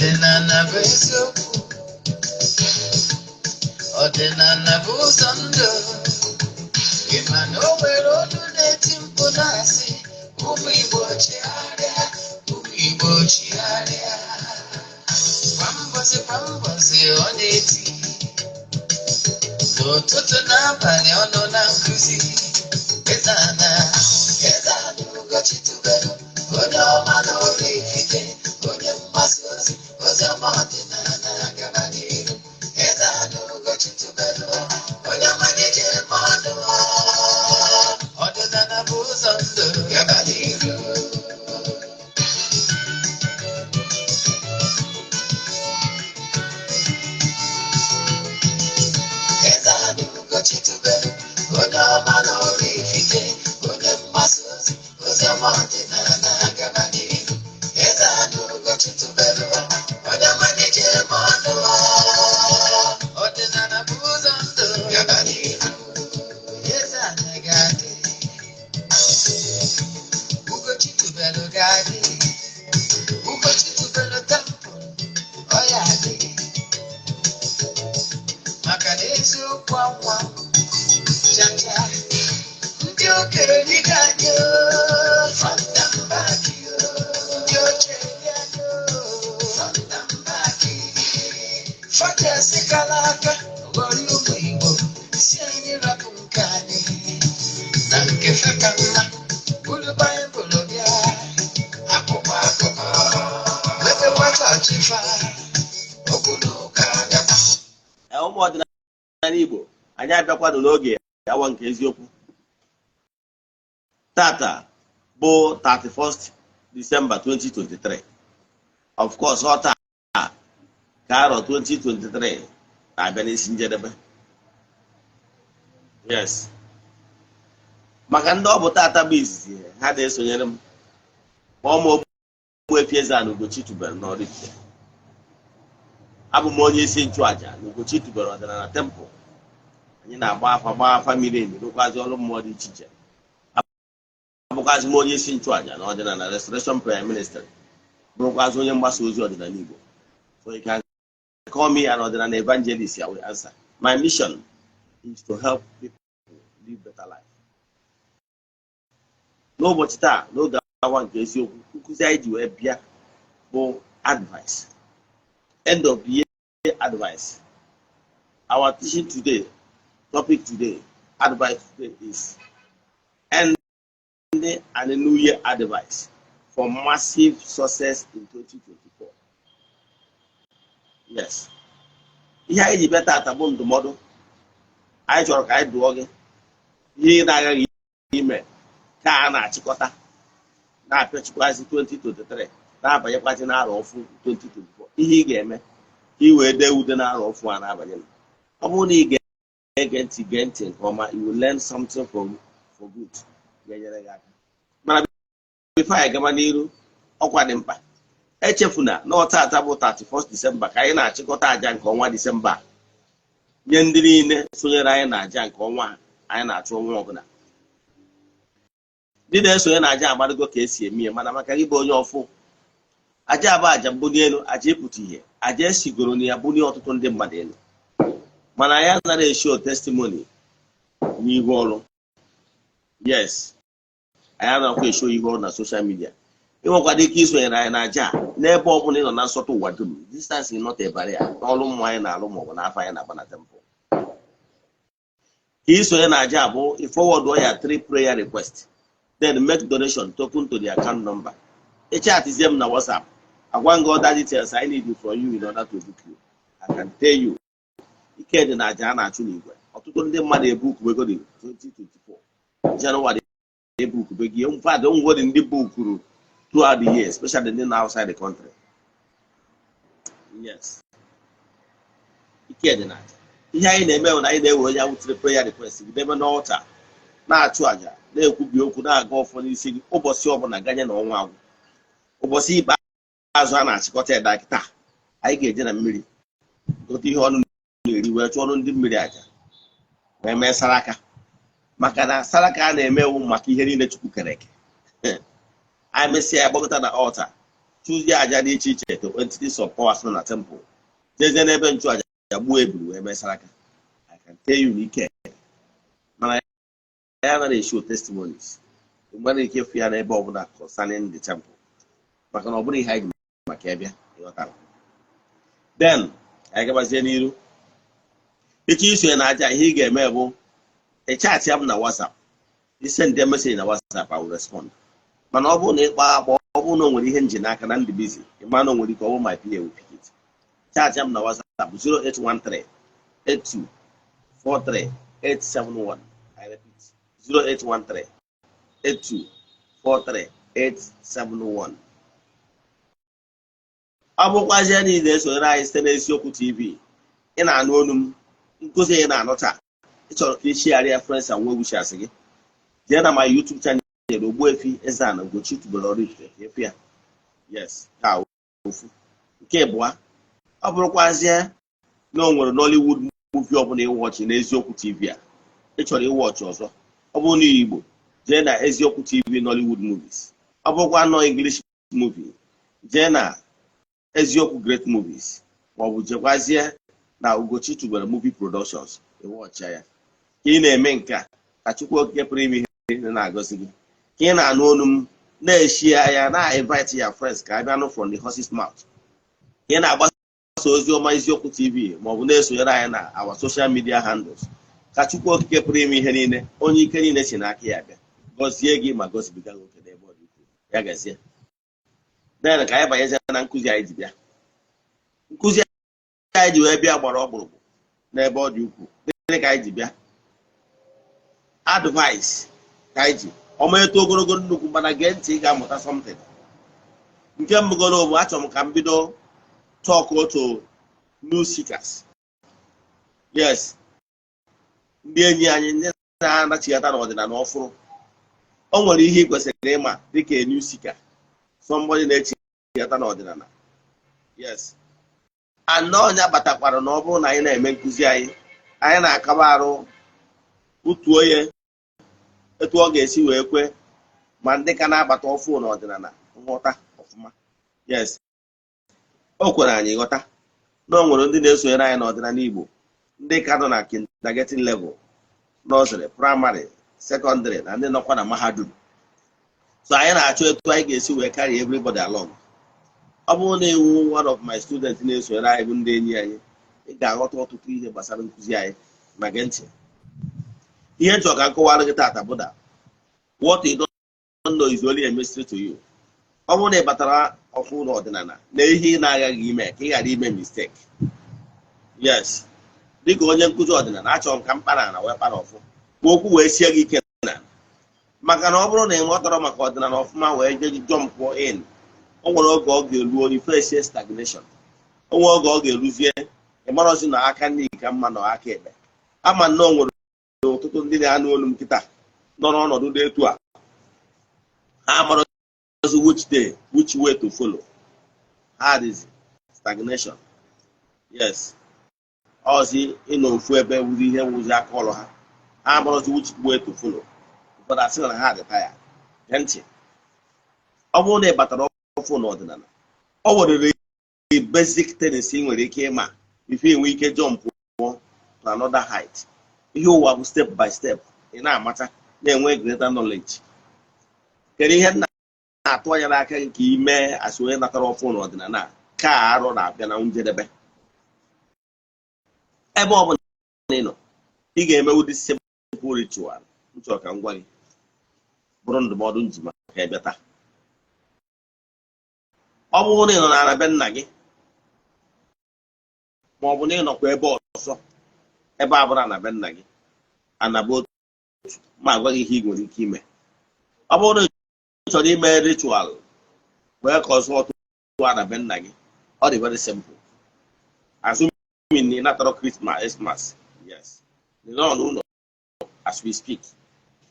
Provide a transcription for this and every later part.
Ọdịnala bụ eziokwu, ọdịnala bụ ụzọ ndụ. Ị ma na o nwere olu na-eti mkpu na-asị, ụmụ Igbo chigharịa, ụmụ Igbo chigharịa. Kwa mbọsị ọ na-eti, n'ụtụtụ n'abalị ọ nọ na nkụzi. Eze-Ana Ugochitubelu, onye ọma na oraifite, onye mgbasa ozi, oziọma ọdịnala gaba n'ihu. Eze-Ana Ugochitubelu, onye ọma na-eje mmadụ. Ọdịnala bụ ụzọ ndụ gaba n'ihu. Eze-Ana Ugochitubelu, onye ọma na oraifite, onye mgbasa ozi, oziọma ọdịnala gaba n'ihu. Eze-Ana Ugochitubelu, onye ọma na-eje mmadụ. Ọdịnala bụ ụzọ ndụ gaba n'ihu. Eze-Ana ga-adị, Ugochitubelu ga-adị, Ugochitubelu temple ọ ya adị. Maka na eziokwu anwa chacha, ndị okenye ga-adị from the back, ndị ochie ga-adị from the back. Fada sikala aka ghọrọ ụmụ Igbo, si anyị rapụ nke anyị na nke feka mma. Buru Baịbụl bịa, akụkọ akụkọ ebe nwata ọchịfa obodo ụka gaba. Ụmụ ọdịnala Igbo, anyị abịakwanụ n'oge awa nke eziokwu. Tata bụ 31st December 2023. Of course, ọ taa ka arọ 2023 na-abịa n'isi njedebe. Yes. Maka ndị ọ bụ tata bụ izizi ha na-esonyere m, ọmụ Ogbuefi Eze-Ana Ugochitubelu n'Oraifite. Abụ m onye isi nchụaja na Ugochitubelu ọdịnala temple. Anyị na-agba afa miri emi, rụkwazi ọrụ mmụọ dị iche iche. Abụkwazi m onye isi nchụaja na ọdịnala Restoration Prayer Ministry, bụrụkwazi onye mgbasa ozi ọdịnala Igbo. So you can call me an ordinary evangelist. I will answer. My mission is to help people live better life. N'ụbọchị taa, n'oge awa nke eziokwu, nkụzi anyị ji wee bịa bụ advice. End of the year advice. Our teaching today, topic today, advice today is end and a new year advice for massive success in 2024. Yes. Ihe anyị ji bịa tata bụ ndụmọdụ. Anyị chọrọ ka anyị dụọ gị ihe ị na-agaghị ime ka a na-achịkọta na-apịachikwazi 2023 na-abanyekwazi n'arọ ọfụ 2024. Ihe ị ga-eme ka ị wee dee ude n'arọ ọfụ a na-abanye. Ọ bụrụ na ị ga-ege ntị nke ọma, you will learn something for good ga-enyere gị aka. Mana before anyị gaba n'iru, ọkwa dị mkpa echefuna na tata bụ 31st December ka anyị na-achịkọta aja nke ọnwa Disemba nye ndị niile sonyere anyị na aja nke ọnwa anyị na-achụ ọnwa ọbụla. Ndị na-esonye na aja agbadago ka esi eme ihe, mana maka gị bụ onye ọfụ, aja bụ aja mbunye elu, aja ịpụta ihe, aja esigoro na ya bunye ọtụtụ ndị mmadụ elu, mana ya nara esho testimony n'ihu ọrụ. Yes, anyị anaghịkwa esho ihe ọrụ na social media. Ị nwekwara ike isonyere anyị na aja n'ebe ọ bụla ị nọ na nsọtụ ụwa dum. Distance is not a barrier n'ọrụ mmụọ anyị na-alụ maọbụ n'afọ anyị na-agba na temple. Ka isonye na aja bụ forward ya 3 prayer requests, then make donation token to the account number. Echatizie m na WhatsApp, agwa ngị other details I need from you in order to book you. I can tell you, ike dị na aja a na-achụ n'igwe. Ọtụtụ ndị mmadụ ebukubego dị 2024 January ebukubego. In fact, onwere ndị bukuru throughout the year, especially the outside the country. Yes. Ike dị na aja. Ihe anyị na-eme na anyị na-ewe onye awụtiri prayer request gị debe n'ọlta, na-achụ aja, na-ekwubi okwu, na-aga ọfọ n'isi gị ụbọchị ọbụla ganye na ọnwa agwụ. Ụbọchị ikpeazụ a na-achịkọta ịda kịta, anyị ga-eje na mmiri gote ihe ọnụ na-eri wee chụọ ọnụ ndị mmiri aja wee mee saraka. Maka na saraka a na-eme ewu maka ihe niile Chukwu kere eke. Anyị mesịa ya gbakọta na ọlta, chụzie aja dị iche iche to entities of powers nọ na temple jezie n'ebe nchụaja ya gbuo eburu wee mesara aka. I can tell you n'ike mana ya anaghị show testimonies mgbe ike fụ ya n'ebe ọbụla concerning the temple maka na ọ bụrụ ihe anyị maka ebe ịghọtara. Then anyị gabazie n'iru echi iso na aja ihe ị ga-eme bụ chat ya m na WhatsApp, send a message na WhatsApp, I will respond. Mana ọ bụrụ na ịkpa agba ọ bụrụ na o nwere ihe nji n'aka na ndị busy ịma na o nwere ike ọ bụ my PA will pick it. Chat ya m na WhatsApp 0813 8243 871. I repeat 0813 8243 871. Ọ bụkwazie niile esonyere anyị site n'Eziokwu TV. Ị na-anụ olu m nkụzi ị na-anụ taa, ị chọrọ ka ị share friends and well wishers gị, jee na my YouTube channel Ogbuefi Eze-Ana Ugochitubelu oraifite ka ịfụ ya. Yes, ka ofu. Nke abụọ, ọ bụrụkwazie na o nwere Nollywood movie ọbụla ịwọchị n'Eziokwu TV a, ị chọrọ ịwọchị ọzọ, ọ bụrụ na Igbo jee na Eziokwu TV Nollywood movies. Ọ bụrụkwa nọ English movie jee na Eziokwu Great Movies, ma ọ bụ jekwazie na Ugochitubelu Movie Productions ịwọchịa ya. Ka ị na-eme nke a ka Chukwu Okike pụrụ ime ihe na-agọzi gị, ka ị na-anụ olu m na-eshi ya na-invite ya friends ka a bịa nụ from the horse's mouth, ka ị na-agbasa ozi ọma Eziokwu TV ma ọ bụ na-esonyere anyị na our social media handles. Ka Chukwu Okike pụrụ ime ihe niile, onye ike niile si n'aka ya bịa gọzie gị ma gọzibiga gị oke n'ebe ọ dị ukwuu. Ya gazie. Then ka anyị banyezie na nkụzi anyị ji bịa. Nkụzi anyị ji wee bịa gbara ọkpụrụkpụ n'ebe ọ dị ukwuu. Gịnị ka anyị ji bịa? Advice ka anyị ji ọma eto ogologo nnukwu mana gee ntị ị ga-amụta something. Nke mbụgoro bụ achọrọ m ka m bido talk to new seekers. Yes, ndị enyi anyị ndị na-anachighata n'ọdịnala ọfụrụ. O nwere ihe ị kwesịrị ịma dịka a new seeker, somebody na-echighata n'ọdịnala. Yes, anọ ọnya batakwara na ọ bụrụ na anyị na-eme nkụzi anyị na-akaba arụ utu onye etu ọ ga-esi wee kwe ma ndị ka na-abata ọfụ n'ọdịnala nghọta ọfụma. Yes, o kwere anyị ghọta na o nwere ndị na-esonyere anyị n'ọdịnala Igbo ndị ka nọ na kindergarten level, nursery, primary, secondary na ndị nọkwa na mahadum. So anyị na-achọ etu anyị ga-esi wee carry everybody along. Ọ bụrụ na iwu one of my students na-esonyere anyị bụ ndị enyi anyị, ị ga-aghọta ọtụtụ ihe gbasara nkụzi anyị ma gee ntị. Ihe nchọ ka nkọwara gị tata bụ da what you don't know is only a mystery to you. Ọ bụrụ na ị batara ọfụ n'ọdịnala na ihe ị na-agaghị ime ka ị ghara ime mistake. Yes, dịka onye nkụzi ọdịnala achọrọ m ka m kpara na wee kpara ọfụ ka okwu wee sie gị ike na maka na ọ bụrụ na ị ghọtara maka ọdịnala ọfụma wee je jump in, o nwere oge ọ ga-eruo ife stagnation. O nwere oge ọ ga-eruzie ịmarọzi na aka nne ka mma na aka ekpe. Ama na o nwere ọtụtụ ndị na-anụ olu m kịta nọ n'ọnọdụ dị etu a, ha amarozi which way to follow. Ha dịzi stagnation. Yes, ọzi ịnọ ofu ebe wụzi ihe wụzi aka ọrụ ha, ha amarozi which way to follow. Ụfọdụ asị na ha dị taya. Gee ntị, ọ bụrụ na ị batara ọfụ n'ọdịnala, ọ nwere basic tennis ị nwere ike ịma ife enwe ike jump to another height. Ihe ụwa bụ step by step, ị na-amata na-enwe greater knowledge. Kedu ihe na-atụ anya n'aka nke ime asị onye natara ọfụ n'ọdịnala ka arụ na-abịa na njedebe. Ebe ọ bụla ị nọ, ị ga-eme ụdị simple ritual. Nchọ ka m gwa gị bụrụ ndụmọdụ nji maka ebe taa. Ọ bụrụ na ị nọ n'ala be nna gị ma ọ bụ na ị nọkwa ebe ọzọ, ebe a bụrụ na be nna gị anaba otu ma agwa gị ihe ị nwere ike ime. Ọ bụrụ na ị chọrọ ime ritual wee ka ọzọ ọtụtụ na be nna gị, ọ dị very simple. Assuming ị natara Christmas, yes, ị nọ n'ụlọ as we speak,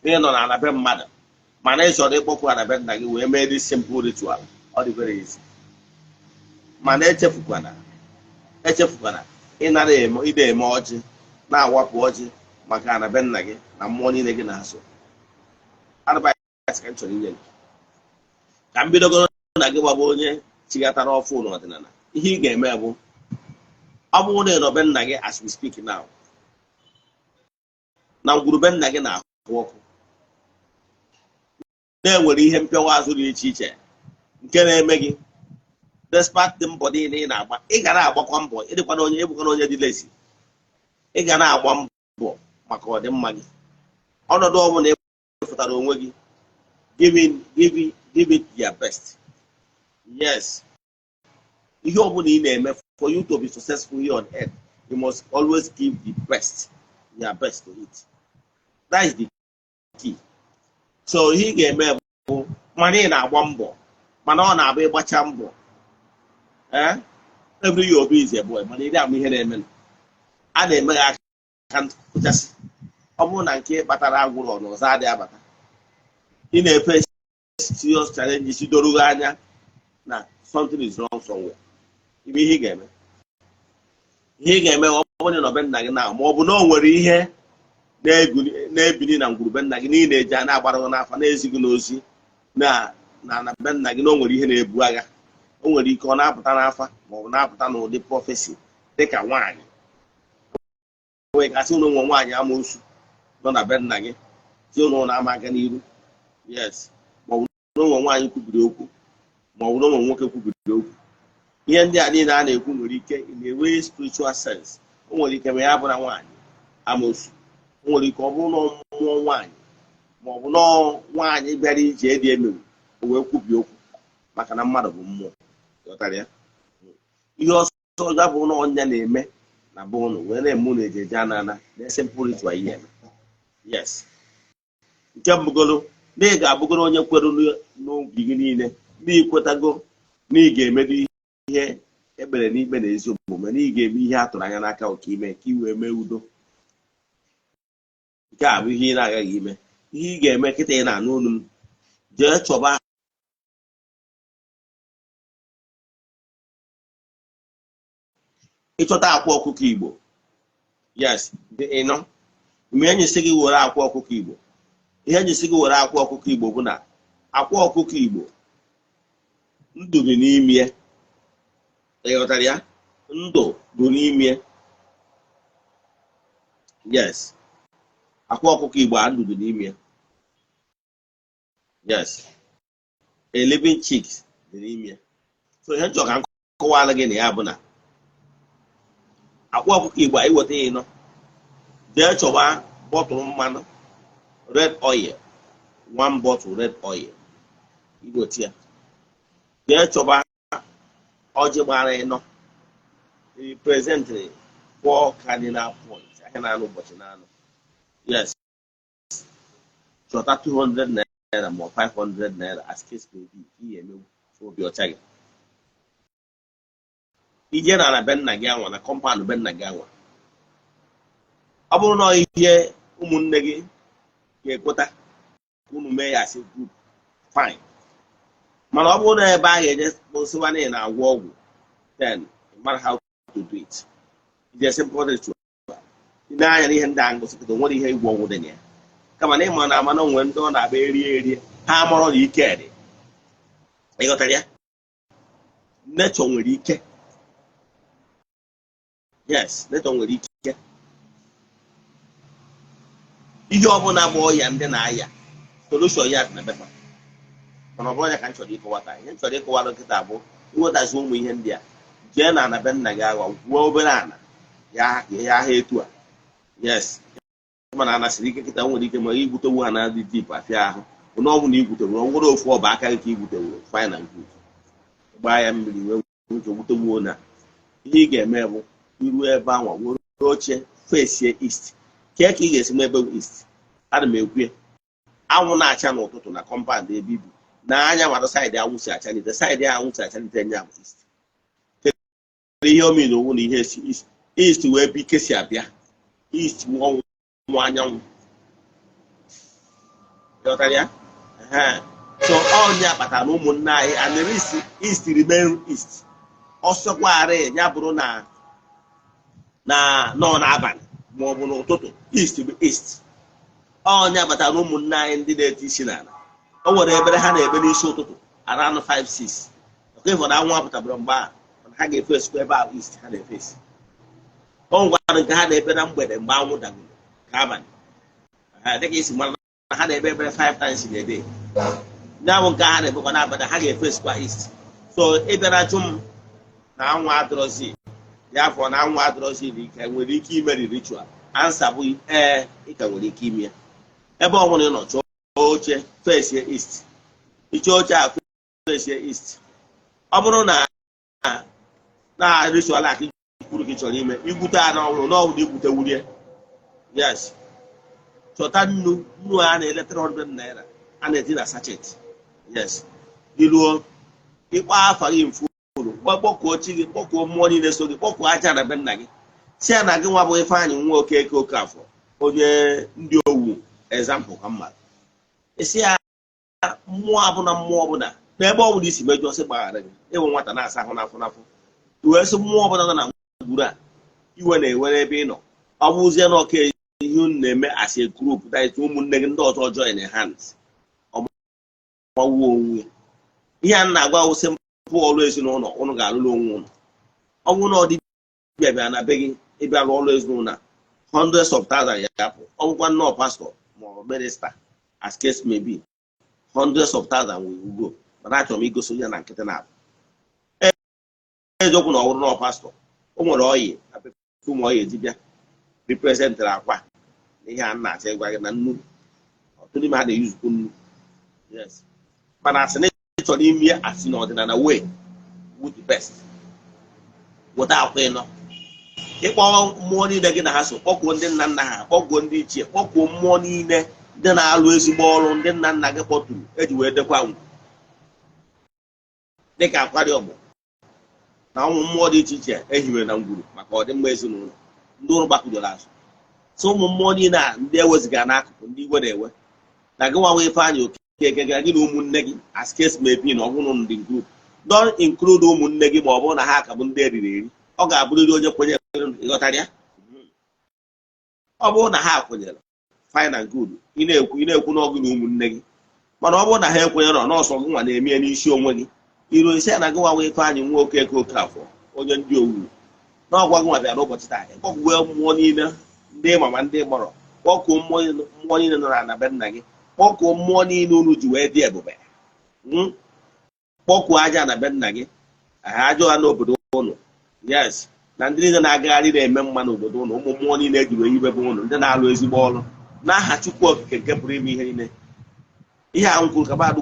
ị nọ n'ala be mmadụ mana ị chọrọ ịkpọkụ ala be nna gị wee mee this simple ritual, ọ dị very easy. Mana echefukwana ịnara ide eme ọjị na-awapụ ọjị maka ana be nna gị na mmụọ niile gị na-asọ. Advice ka m chọrọ inye gị ka m bidogoro na gị gbaba onye chigatara ọfụ n'ọdịnala. Ihe ị ga-eme bụ ọ bụrụ na ịnọbe nna gị as we speak now na ngwurube nna gị na-ahụ ọkụ na-enwere ihe mpịawa azụ dị iche iche nke na-eme gị despite the mbọ niile ị na-agba, ị ga na-agbakwa mbọ ịdịkwana onye ịbụkwana onye dị lesi, ị ga na-agba mbọ maka ọdịmma gị. Ọnọdụ ọbụla ịfụtara onwe gị, give it your best. Yes, ihe ọbụla ị na-eme, for you to be successful here on earth, you must always give the best, your best to it. That is the key. So ihe ị ga-eme bụ mana ị na-agba mbọ, mana ọ na-abụ ịgbacha mbọ every year obi is a boy, mana ị ama ihe na-eme, a na-eme gị aka nkụchasị. Ọ bụrụ na nke kpatara agwụrụ n'ọzọ adịghị abata, ị na-efe serious challenges doro gị anya na something is wrong somewhere. Ibe ihe ị ga-eme, ọ bụrụ na be nna gị na ma ọ bụ na o nwere ihe na-ebili na ngwurube nna gị niile eji a na-agbara n'afa na-ezighị n'ozi na be nna gị na o nwere ihe na-ebu agha. O nwere ike ọ na-apụta n'afa ma ọ bụ na-apụta n'ụdị prọfesi dịka nwaanyị. Onwe kasị ụlọ nwe nwaanyị amoosu nọ na be nna gị si ụlọ na-ama aga n'iru. Yes, ma ọ bụ na ụmụ nwaanyị kwubiri okwu ma ọ bụ na ụmụ nwoke kwubiri okwu. Ihe ndị a niile a na-ekwu nwere ike na-enwe spiritual sense. O nwere ike ma ya bụra nwaanyị amoosu, o nwere ike ọ bụrụ na mmụọ nwaanyị ma ọ bụ na nwaanyị bịara ije dị emewu o wee kwubi okwu maka na mmadụ bụ mmụọ. Ya ihe ọzọ ya bụ na ọnya na-eme na bụ ụnụ wee na-eme ụlọ ejeje anana na-ese mpụrụ ịtụ ihe eme. Yes, nke mbụgoro na ị ga-abụgoro onye kwere n'obi gị niile na ikwetago na ị ga-emedo ihe ekpere n'ikpe na ezi omume, na ị ga-eme ihe a tụrụ anya n'aka ọka ime ka ị wee mee udo. Nke a bụ ihe ị na-agaghị ime. Ihe ị ga-eme kịta ị na-anụ olu m, jee chọba ịchọta akwa ọkụkọ Igbo. Yes, dị ịnọ mgbe enyisi gị were akwa ọkụkọ Igbo. Ihe enyisi gị were akwa ọkụkọ Igbo bụ na akwa ọkụkọ Igbo ndụ dị n'ime, ịghọtara ya? Ndụ dị n'ime. Yes, akwa ọkụkọ Igbo a ndụ dị n'ime. Yes, a living chicks dị n'ime. So ihe nchọ ka nkọwara gị na ya bụ na akwa ọkụkọ Igbo anyị weta ịnọ, jee chọba bọtụlụ mmanụ red oil, 1 bottle red oil igote ya. Jee chọba ọjị gbara ịnọ, representịrị 4 cardinal points ahịa na-anụ ụbọchị na-anụ. Yes, chọta 200 naira ma 500 naira as case may be, ihe emewu obi ọcha gị. Ije na be nna gị anwa na kọmpaụnd be nna gị anwa, ọ bụrụ na ihe ụmụnne gị ga-ekweta unu mee ya asị group, fine. Mana ọ bụrụ na ebe a ga-eje kpụsịwa na ị na-agwọ ọgwụ, then mara how to do it. Ije simple ritual. Ị na-anya na ihe ndị a ngosipụta nwere ihe igwọ ọgwụ dị na ya, kama na ịma na ama na onwe ndị ọ na-abịa erie ha mụrụ na ike dị. Ịghọtara ya? Nature nwere ike. Yes, nature nwere ike. Ihe ọbụla bụ ọya ndị na-aya, solution ya dị na bepa. Mana ọ bụrụ ya ka m chọrọ ịkọwata. Ihe m chọrọ ịkọwata nkịta bụ iwetazi ụmụ ihe ndị a, jee na ana be nna gị agwa, gwuo obere ana ya ha etu a. Yes, mana ana siri ike kịta nwere ike ma igwutewu ha na dị dip afịa ahụ bụ na ọ bụ na igwutewu ọ nwere ofu ọba aka gị ka igwutewu fine and good, gbaa ya mmiri wee nke gwutewuo. Na ihe ị ga-eme bụ iru ebe anwa were oche fesie east. Kee ka ị ga-esi m ebe east, ana m ekwu anwụ na-acha n'ụtụtụ na kọmpaụnd ebe ibi na anya mmadụ saịdị anwụ si achalite, saịdị anwụ si achalite nya bụ east. Ihe omi na owu na ihe si east wee bụ ike si abịa, east ọnwụ anyanwụ. Ghọtara ya? So ọnya kpatara na ụmụnne anyị anịrị isi east remain east. Ọsọkwarị ya bụrụ na nọ n'abalị ma ọ bụ n'ụtụtụ, east bụ east. Ọnya kpatara na ụmụnne anyị ndị na-eti isi n'ala, o nwere ebere ha na-ebe n'isi ụtụtụ around 5-6 for that one pụtabụrụ mgbe a ha ga-efesi ebe ahụ east ha na-efesi ọ ngwara nke ha na-ebe na mgbede mgbe anwụ dagoro ka abalị dịka isi mara na ha na-ebe ebere 5 times in a day ndị ahụ nke ha na-ebekwa n'abalị ha ga-efesikwa east so ịbịara jụ m na anwụ adọrọzi ya afọ na anwụ adọrọzi ike nwere ike imeri ritual ansa bụ ee ị ka nwere ike ime ya ebe ọ bụla ị nọ chọọ oche fesie east iche oche a fesie east ọ bụrụ na ritual aka kwuru gị chọrọ ime igwute a n'ọhụrụ n'ọhụrụ igwute wurie yes chọta nnu a na-ele 300 naira a na-eti na sachet yes iruo ịkpa afa gị mfu kpọkuo chi gị kpọkuo mmụọ niile so gị kpọkuo aja na be nna gị si ya na gị nwa bụ Ifeanyị nwa Okeke Okafọ onye ndị Owu example ka mmadụ isi ya mmụọ ọbụla n'ebe ọ bụla isi mejọ sị gbaghara gị ịwụ nwata na-asa ahụ n'afọ wee sị mmụọ ọbụla nọ na ngwuru a iwe na-ewere ebe ị nọ ọ bụzie na ọka ihe unu na-eme as a group that ụmụnne gị ndị ọzọ join hands ọgbawuo onwe ihe a na-agwa wụsị mpụ ọrụ ezinụlọ ụnụ ga-alụrụ onwe ụnụ ọ bụrụ na ọ dịbịa bịa na be gị ịbịa lụ ọrụ ezinụlọ hundreds of thousands ya apụ ọ bụkwa nnọọ pastọ ma ọ minista as case may be hundreds of thousands will go mana achọrọ m igosi ya na nkịtị na-abụ eziokwu na ọ bụrụ nọọ pastọ o nwere ọyị ụmụ ọyị dibịa representịrị akwa na ihe a na-achọ ịgwa gị na nnu ọtụtụ n'ime ha na-eyuzukwu nnu yes mana asị na chọrọ ime asị na ọdịnala way with the best weta akwa ịnọ ịkpọ mmụọ niile gị na ha so kpọkuo ndị nna nna ha kpọkuo ndị ichie kpọkuo mmụọ niile ndị na-alụ ezigbo ọrụ ndị nna nna gị kpọturu eji wee dekwa ngwu dịka akwari ọgbọ na ụmụ mmụọ dị iche iche ehiwere na ngwuru maka ọdịmma ezinụlọ ndị ụrụ gbakụdoro azụ so ụmụ mmụọ niile a ndị eweziga n'akụkụ ndị igwe na-ewe na gị nwa Ifeanyị Okeke gị na ụmụnne gị as case may be na ọ bụrụ ndị group don't include ụmụnne gị ma ọ bụrụ na ha ka bụ ndị eriri eri ọ ga-abụrịrị onye kwenyere ịghọtara ya ọ bụrụ na ha kwenyere fine and good ị na-ekwu n'ọgụ na ụmụnne gị mana ọ bụrụ na ha ekwenyere n'ọsọ gị nwa na-eme n'isi onwe gị iru isi na gị nwa Ifeanyị nwa Okeke Okafọ onye ndị Owu n'ọgwa gị nwa bịara n'ụbọchị taa kpọkuo mmụọ niile ndị mama ndị gbọrọ kpọkuo mmụọ niile nọ na be nna gị kpọkuo mmụọ niile unu ji wee dị ebube kpọkuo aja na be nna gị ajọ ha n'obodo ụnụ yes na ndị niile na-agagharị na-eme mma n'obodo ụnụ ụmụ mmụọ niile ejiri eyibe be ụnụ ndị na-alụ ezigbo ọrụ n'aha Chukwu Okike nke pụrụ ime ihe niile ihe a nkwuru ka badụ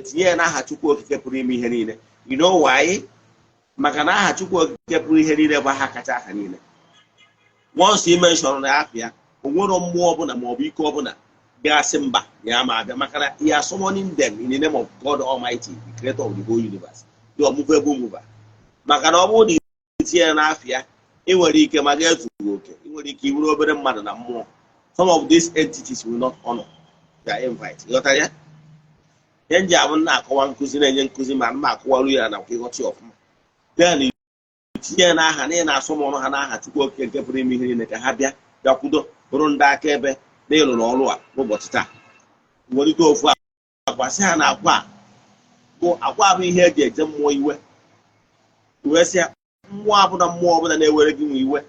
tinye ya n'aha Chukwu Okike pụrụ ime ihe niile you know why maka na aha Chukwu Okike pụrụ ihe niile bụ aha kacha aha niile once ime nshọrọ na afọ ya o nwere mmụọ ọbụla ma ọ bụ ike ọbụla ga-asị mba ya ma abịa maka na ya summoning them in the name of God Almighty, the creator of the whole universe, the unmovable mover. Maka na ọ bụrụ na itinye ya n'afọ ya ị nwere ike ma ga-ezughị oke ị nwere ike iwere obere mmadụ na mmụọ some of these entities will not honor their invite. Ịghọtara ya ihe nji abụ na-akọwa nkụzi na-enye nkụzi ma mma akọwarụ ya na ịghọta ọfụma then itinye ya n'aha na ị na-asụ m ọnụ ha n'aha Chukwu Okike nke pụrụ ime ihe niile ka ha bịakwudo bụrụ ndị akaebe na ịlụrụ ọrụ a n'ụbọchị taa welite ofu akwa sị ha na akwa bụ ihe eji eje mmụọ iwe wee sị mmụọ ọbụla na-ewere gị nwe iwe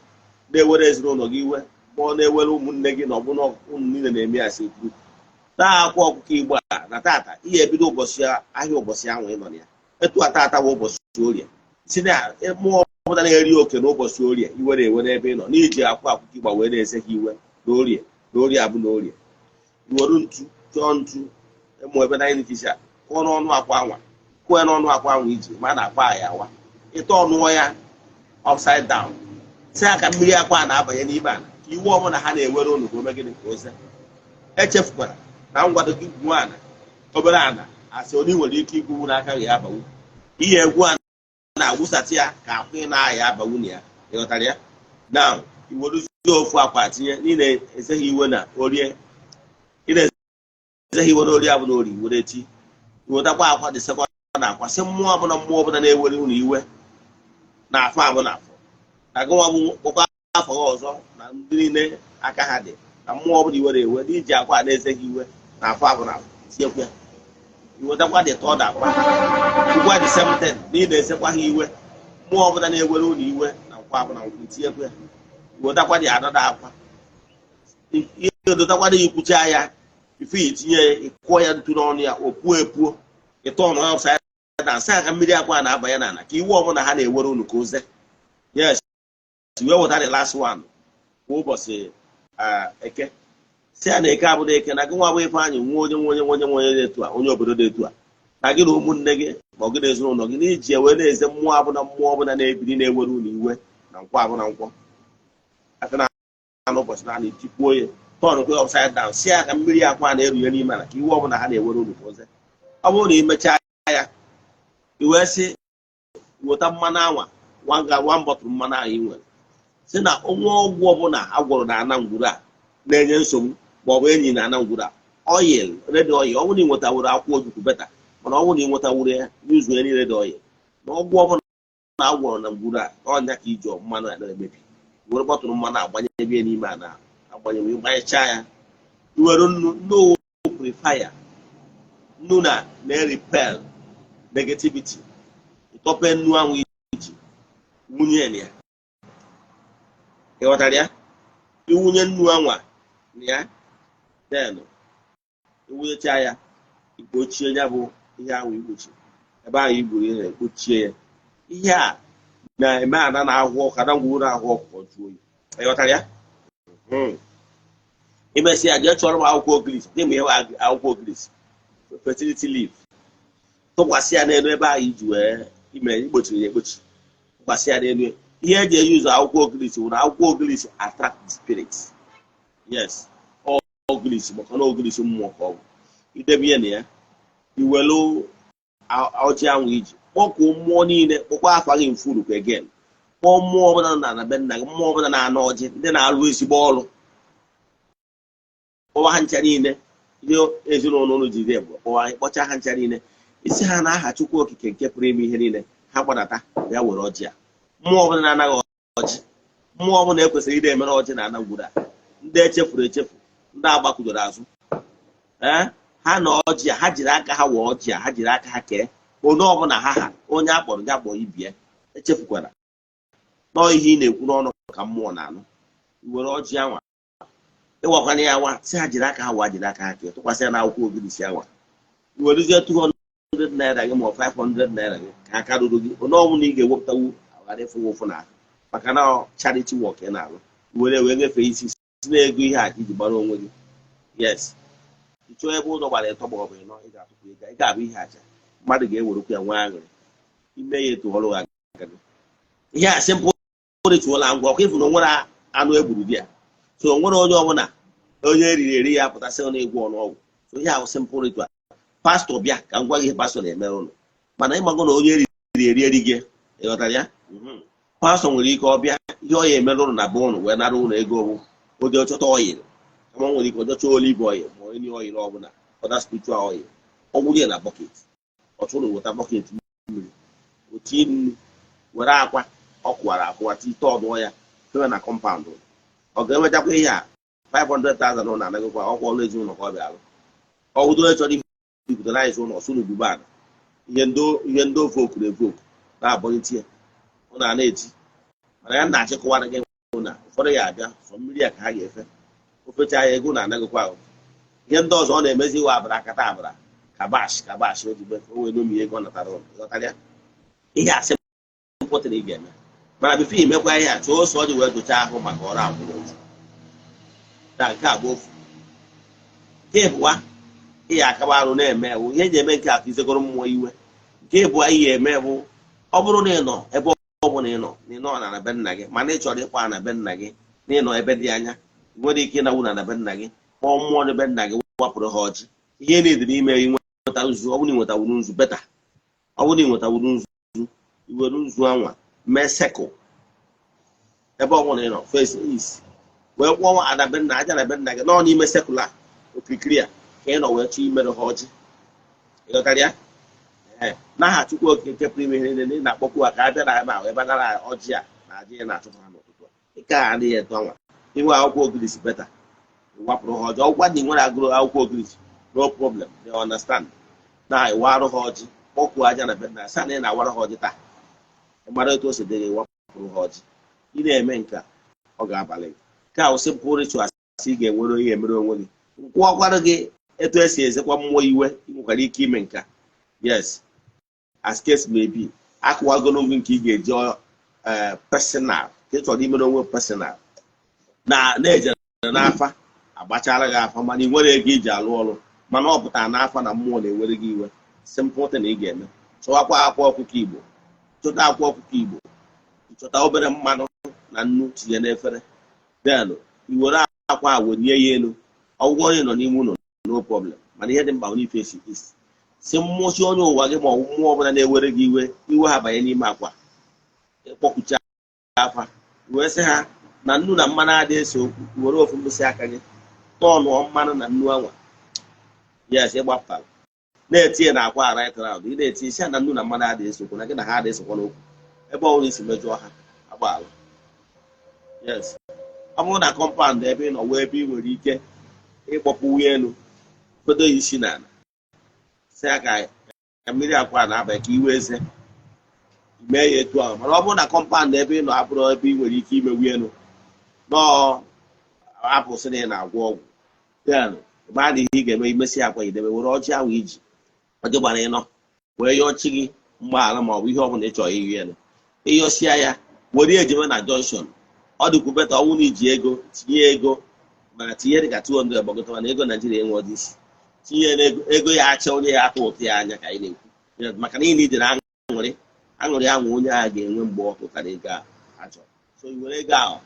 na-ewere ezinụlọ gị iwe ma ọ na-ewere ụmụnne gị na ọbụna ụmụ niile na-eme ya si kwuru taa akwa ọkụkọ Igbo a na tata ihe ebido ụbọchị ahịa ụbọchị ahụ ị nọ na ya etu a tata bụ ụbọchị Orie si na mmụọ ọbụla na-eri oke n'ụbọchị Orie iwere ewe n'ebe ị nọ n'iji akwa ọkụkọ Igbo wee na-eze gị iwe n'orie abụ na Orie iwere ntu chọọ ntu ịmụ ebe na anyị kịcha kụọ n'ọnụ akwa anwa kụọ ya n'ọnụ akwa anwa iji ma na-akwa ya awa ịta ọnụọ ya upside down si aka mmiri akwa na-abanye n'ime ala ka iwu ọbụla ha na-ewere ụnụ ka ome gịnị ka oze echefukwara na ngwado gị gwuo ana obere ana asị onye nwere ike igwu n'aka ya abawu ihe egwu a na-agwụsatị ya ka akwụ ị na-aya abawu na ya ịghọtara ya na iweruzie ofu akwa tinye niile ezeghị iwe na Orie abụ na Orie were ti iwetakwa akwa dị sekọnd na akwa sị mmụọ ọbụla na-ewere unu iwe na afọ abụ na afọ na gụnwa bụ kpọkwa afọ ọzọ na ndị niile aka ha dị na mmụọ ọbụla iwere ewe n'iji akwa na-ezeghị iwe na afọ abụ na afọ tinyekwa iwetakwa dị tọọ dakwa ngwa dị 710 n'ihi na-esekwa ha iwe mmụọ ọbụla na-ewere ụlọ iwe na nkwa abụ na nkwụ tinyekwa ya iwetakwa dị anọda akwa ihe dotakwa dị ikwucha ya ife itinye ya ịkụọ ya ntụ n'ọnụ ya o puo epuo ịtọ ọnụ ya ọbụsa na asa aka mmiri akwa na-abanye n'ala ka iwe ọbụla ha na-ewere unu ka oze yes wee weta the last one kwa ụbọchị eke si ya na eke abụrụ eke na gị nwa bụ ife anyị nwe onye dị etu a onye obodo dị etu a na gị na ụmụnne gị ma ọ gị na ezinụlọ gị n'iji ewee na-eze mmụọ ọbụla na-ebiri na-ewere unu iwe na nkwọ abụna nkwọ aka na n'ụbọchị na etipuo ya tọn kwe upside down si ya ka mmiri akwa na-erunye n'ime ala ka iwe ọbụla ha na-ewere unu ka oze ọ bụrụ na imechaa ya iwee sị weta mmanụ anwa one bottle mmanụ ahụ ị nwere si na onwe ọgwụ ọbụla agwọrọ na anangwuru a na-enye nsogbu ma ọ bụ enyi na anangwuru a oil red oil ọ bụrụ na ị nwetawuru akwụkwọ ojukwu beta mana ọ bụrụ na ị nwetawuru ya yuzu ya niile red oil na ọgwụ ọbụla na agwọrọ na ngwuru a ọnya ka iji mmanụ a na-emebi were bọtụrụ mmanụ agbanyebe n'ime a na agbanyewe gbanyechaa ya iwere nnu purifier nnu na-repel negativity ịtọpe nnu ahụ iji wunye ya ịghọtara ya iwunye nnu anwa na ya then iwunyecha ya ikpochie ya bụ ihe ahụ igbochi ebe ahụ igburu ihe ekpochie ya ihe a na-eme ana na-ahụ ọka na ngwuru na-ahụ ọkụ jụọ oyi ịghọtara ya imesi ya jee chọrọ m akwụkwọ ogirisi dị ma ihe akwụkwọ ogirisi fertility leaf tụkwasị ya n'elu ebe ahụ iji wee ime igbochiri ya egbochi tụkwasị ya n'elu ihe eji eyuzu akwụkwọ ogirisi bụ na akwụkwọ ogirisi attract spirit yes ogirisi maka na ogirisi mmụọ ka ọ bụ idebe ihe na ya iwelu ọjị ahụ iji kpọkwuo mmụọ niile kpọkwa afa gị mfuru kwa again kpọọ mmụọ ọbụla na be nna gị mmụọ ọbụla na-ana ọjị ndị na-alụ ezigbo ọrụ kpọwa ha ncha niile ihe ezinụlọ ụlọ jide bụ kpọcha ha ncha niile isi ha na aha Chukwu okike nke pụrụ ime ihe niile ha gbadata ya were ọjị a mmụọ ọbụla na-anaghị ọjị mmụọ ọbụla ekwesịrị ide emere ọjị na anagwuru a ndị echefuru echefu ndị agbakudoro azụ ha na ọjị a ha jiri aka ha wee ọjị a ha jiri aka ha kee onye ọbụla ha onye akpọrọ ya kpọọ ibie echefukwara nọọ ihe ị na-ekwu n'ọnụ ka mmụọ na-anụ iwere ọjị anwa ịwakwana ya nwa si ha jiri aka ha wa jiri aka ha kee tụkwasị ya na akwụkwọ ogirisi anwa iwerezie 200 naira gị ma 500 naira gị ka aka ruru gị onye ọbụla ị ga-ewepụtawu aghara ịfụ ụfụ na maka na charity work ị na-alụ wee nyefee isi si na-ego ihe a ka iji gbara onwe gị yes ịchọọ ebe ụzọ gbara ịtọ ma ọ bụ ịnọ ị ga-atụpụ ego ị ga-abụ ihe aja mmadụ ga-ewerekwa ya nwee aṅụrị ime ya etu ọrụ agadi ihe a simple ritual ngwa ọkụ ịfụ na onwere anụ egburu di ya so onwere onye ọbụla onye eriri eri ya pụtasị na ịgwọ ọnụọgwụ so ihe ahụ simple ritual pastọ bịa ka m gwa gị ihe pastọ na-emere ụlọ mana ịmago na onye eriri eri gị ịghọtara ya pastọ nwere ike ọbịa ihe ọ ya emere ụlọ na be ụlọ wee nara ụlọ ego ọgwụ oje ọchọta ọyịl kama nwere ike ọjọcha olive oil ma onye ọyịl ọbụla ọda spiritual oil ọ gwụrụ ya na bọket ọchụrụ weta bọket mmiri otie nnu were akwa ọ kụwara akụwa ite ọdụọ ya fewe na kọmpaụnd ọ ga-enwetakwa ihe a 500,000 ọ na-anagịkwa ọkwa ọrụ ezinụlọ ka ọ bịa alụ ọwụdoro chọrọ ibutarize ụlọ sụrụ gbubana ihe ndị ofe okuru evoku na-abọlite ya ọ na-eti mana ya na-achịkọwara gị na ụfọdụ ya abịa sọ mmiri ya ka ha ga-efe ofecha ya ego na-anaghịkwa ahụ ihe ndị ọzọ ọ na-emezi iwe abara akata abara kabash ojigbe o wee nomi ego ọ natara ụlọ ịghọtara ya ihe asị pụtara ị ga-eme mana bifo imekwa ihe a chụọ ose ọ ji wee docha ahụ maka ọrụ akwụrụ ozu na nke a bụ ofu nke ịbụa ihe akaba arụ na-eme bụ ihe eji eme nke a ka izegoro mmụọ iwe nke ịbụa ihe eme bụ ọ bụrụ na ị nọ ebe ọ bụla ị nọ na be nna gị mana ị chọrọ ịkwa na be nna gị na ịnọ ebe dị anya nwere ike ịnawụ na be nna gị kpọọ mmụọ na be nna gị wapụrụ ha ọjị ihe na-edi n'ime inweta nzu ọ bụrụ na ịnwetawuru nzu beta ọ bụrụ na ịnwetawuru nzu iwere nzu anwa mee sekụl ebe ọ bụla ị nọ face east wee kwụọ ada be nna aja na be nna gị nọ n'ime sekụl a okirikiri a ka ị nọ wee chọọ imerụ ha ọjị ịghọtara ya n'aha Chukwu okike nke pụrụ ime ihe niile ị na-akpọkwu ha ka a bịa na ebe ahụ ebe nara ọjị a na aja ya na-achụpụ ha n'ụtụtụ ike a adịghị eto anwa iwe akwụkwọ ogirisi beta wapụrụ ha ọjọọ ọgwa ndị nwere agụrụ akwụkwọ ogirisi no problem they understand na-ewarụ ha ọjị kpọkuo aja na be nna sa na ị na-awara ha ọjị taa mara etu o si dịghị wapụrụ ha ọjị ị na-eme nke ọ ga-abalị gị ka o simple ritual ị ga-enwere onye emere onwe gị nkwụọkwara gị etu esi ezekwa mmụọ iwe ị nwekwara ike ime nka yes as case may be akụwagoro gị nke ị ga-eji personal ka ị chọrọ imere onwe personal na-ejere n'afa agbachara gị afa mana ị nwere ego iji alụ ọrụ mana ọ pụtara n'afa na mmụọ na-ewere gị iwe simple thing ị ga-eme chọwakwa akwa ọkụkọ Igbo chọta akwa ọkụkọ Igbo chọta obere mmanụ na nnu tinye n'efere then i were akwa a wenye ya elu ọgwụgwọ onye nọ n'ime ụlọ no problem mana ihe dị mkpa onye ifesi isi si mmụọchi onye ụwa gị ma ọ bụ mmụọ ọbụla na-ewere gị iwe ha banye n'ime akwa ịkpọkụcha afa wee sị ha na nnu na mmanụ adịghị ese okwu were ofu mkpịsị aka gị tọọnụọ mmanụ na nnu anwa yes ịgbapụtara na-etinye na akwa right round ị na-etinye isi na nnu na mmanụ adịghị ese okwu na gị na ha adịghị esekwa n'okwu ebe ọbụla isi mejụọ ha agbaala yes ọ bụrụ na kọmpaụnd ebe ị nọ wee ebe ị nwere ike ịkpọpụ nwunye elu fedo ya isi n'ala si ya ka mmiri akwa na-abịa ka iwe eze mee ya etu ahụ mana ọ bụrụ na kọmpaụnd ebe ị nọ abụrụ ebe ị nwere ike ime nwunye elu nọọ apụ sị na ị na-agwọ ọgwụ then ebe a na ihe ị ga-eme imesi akwa idebe were ọjị ahụ iji ọjị gbara ịnọ wee yọọ chi gị mgbaghara ma ọ bụ ihe ọ bụla ị chọrọ iyi elu ịyọsịa ya were ejebe na junction ọ dịkwu beta ọnwụ na iji ego tinye ego mana tinye dịka 200 gbagọta mana ego Naijiria enwe ọdị isi tinye ego ya acha onye ya atụ ụtụ ya anya ka anyị na-ekwu maka na ị na-ijere aṅụrị ahụ onye agha ga-enwe mgbe ọ pụtara ego ahụ achọ so i were ego ahụ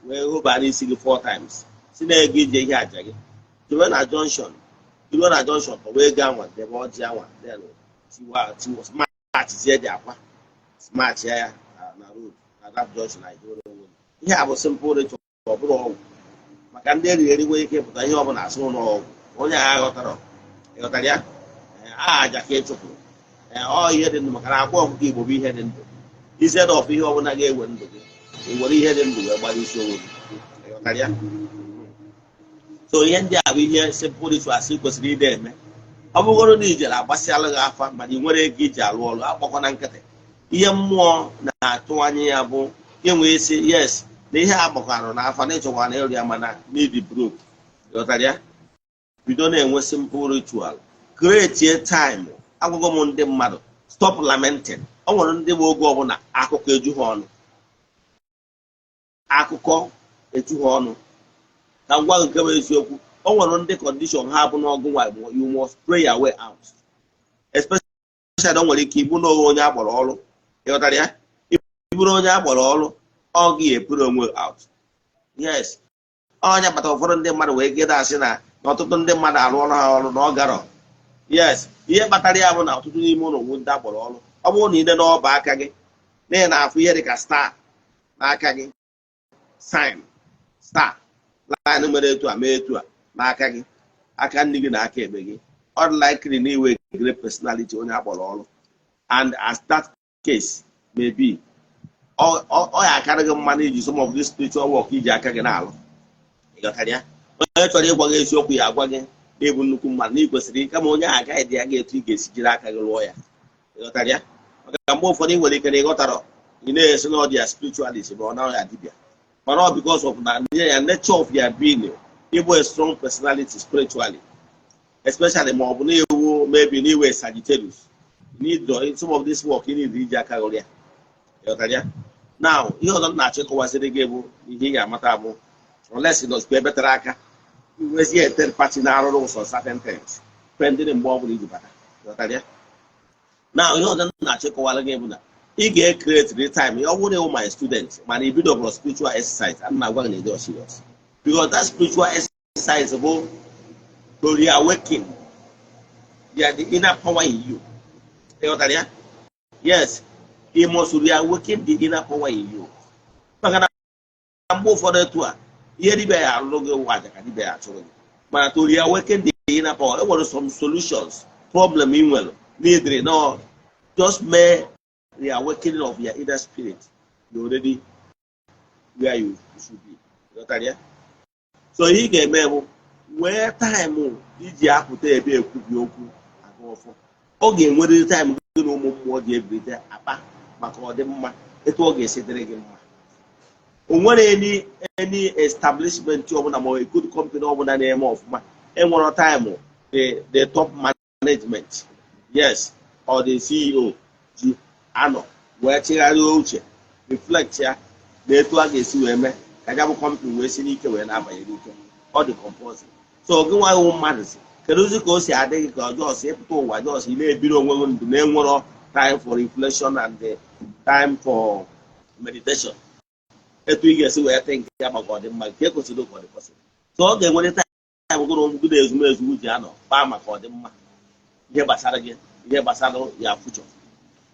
wee hụbara isi gị 4 times si na ego ije ihe aja gị iruo na junction kọwa ego anwa debe ọjị anwa smartzie dị akwa smart ya na road na that junction na ijewere onwe ihe a bụ simple ritual ọ bụrụ ọgwụ maka ndị eriri nwere ike ịpụta ihe ọ bụla asụ n'ọgwụ onye agha ịghọtara ya aja ka ịchụpụrụ ọ ihe dị ndụ maka na akwa ọkụkọ Igbo bụ ihe dị ndụ instead of ihe ọbụla ga-ewe ndụ gị were ihe dị ndụ wee gbara isi onwe gị ịghọtara ya so ihe ndị a bụ ihe simple rituals kwesịrị ide eme ọ bụgoro na ijere agbasịala gị afa mana ị nwere ego iji alụ ọrụ akpọkọ na nkịtị ihe mmụọ na-atụ anya ya bụ inwe isi yes na ihe agbakọrọ n'afa na ịchọkwa na ịrụ ya mana need broke ịghọtara ya bido na-enwe simple ritual create time agwụgwọ m ndị mmadụ stop lamenting ọ nwere ndị bụ oge ọbụla akụkọ eju ha ọnụ ka ngwa nke bụ eziokwu ọ nwere ndị condition ha bụ n'ọgụ nwa you must pray your way out especially ọ nwere ike ịbụ n'oge onye agbara ọrụ ịghọtara ya ịbụrụ onye agbara ọrụ ọ gị epụrụ onwe out yes onye kpatara ụfọdụ ndị mmadụ wee gede asị na ọtụtụ ndị mmadụ arụọla ha ọrụ na ọ garọ yes ihe kpatara ya bụ na ọtụtụ n'ime ụlọ nwe ndị agbara ọrụ ọ bụrụ na ide n'ọba aka gị na ị na-afụ ihe dịka star n'aka gị sign star line mere etu a mee etu a n'aka gị aka nne gị na aka ekpe gị ọ dị likely na iwe great personality onye agbara ọrụ and as that case may be ọ ya akarị gị mma na iji some of this spiritual work iji aka gị na-alụ ịghọtara ya onye chọrọ ịgwa gị eziokwu ya agwa gị na-ebu nnukwu mmadụ na ị kwesịrị kama onye ahụ agaghị dị ya ga etu ị ga-esi jiri aka gị lụọ ya ịghọtara ya maka mgbe ụfọdụ ị nwere ike na ịghọtara ị na-esi na ọ dị ya spiritualist ma ọ na ya dibịa mana ọ because of na ya nature of your being ịbụ a strong personality spiritually especially ma ọ bụ na-ewu maybe na iwe Sagittarius need some of this work ị need iji aka gụrụ ya ịghọtara ya now ihe ọzọ na-achọ ịkọwaziri gị bụ ihe ị ga-amata bụ unless nọzikwa ebe tere aka iwezie a third party na-arụrụ ụsọ certain things pending mgbe ọ bụla iji bata ịghọtara ya now ihe ọzọ na-achọ ịkọwara gị bụ na ị ga-create time ọ bụrụ na my student mana ibido bụrụ spiritual exercise ana na-agwa gị na ịdị serious because that spiritual exercise bụ to reawaken the inner power in you ịghọtara ya yes you must reawaken the inner power in you maka na mgbe ụfọdụ etu a ihe dibịa ya alụrụ gị ụwa aja ka dibịa ya achụrụ gị mana to reawaken the inner power e nwere some solutions problem ị nwere needri no just mee the awakening of your inner spirit. You're already where you should be. So he gave me where time iji apụta ebe ekwubi okwu aga ọfọ ọ ga-enwerịrị time gị na ụmụ mmụọ dị ebrite akpa maka ọdịmma etu ọ ga-esi dịrị gị mma. O nwere any establishment ọbụla ma good company ọbụla na-eme ọfụma enwere time the top management, yes, or the CEO ji anọ wee chigharịa uche reflect ya na etu a ga-esi wee mee ka ya bụ company wee si n'ike wee na-abanye n'ike. Ọ dị compulsory. So gị nwa iwu mmadụ si kedu ozi ka o si adị gị ka ọjọọ si ịpụta ụwa jọọ si na-ebiri onwe gị ndụ na-enwero time for reflection and the time for meditation, etu ị ga-esi wee think ya maka ọdịmma nke ekwesịrị ka ọ dị possible. So ọ ga-enwere time gụrụ gị na-ezumezu ji anọ kpaa maka ọdịmma ihe gbasara gị, ihe gbasara ya future.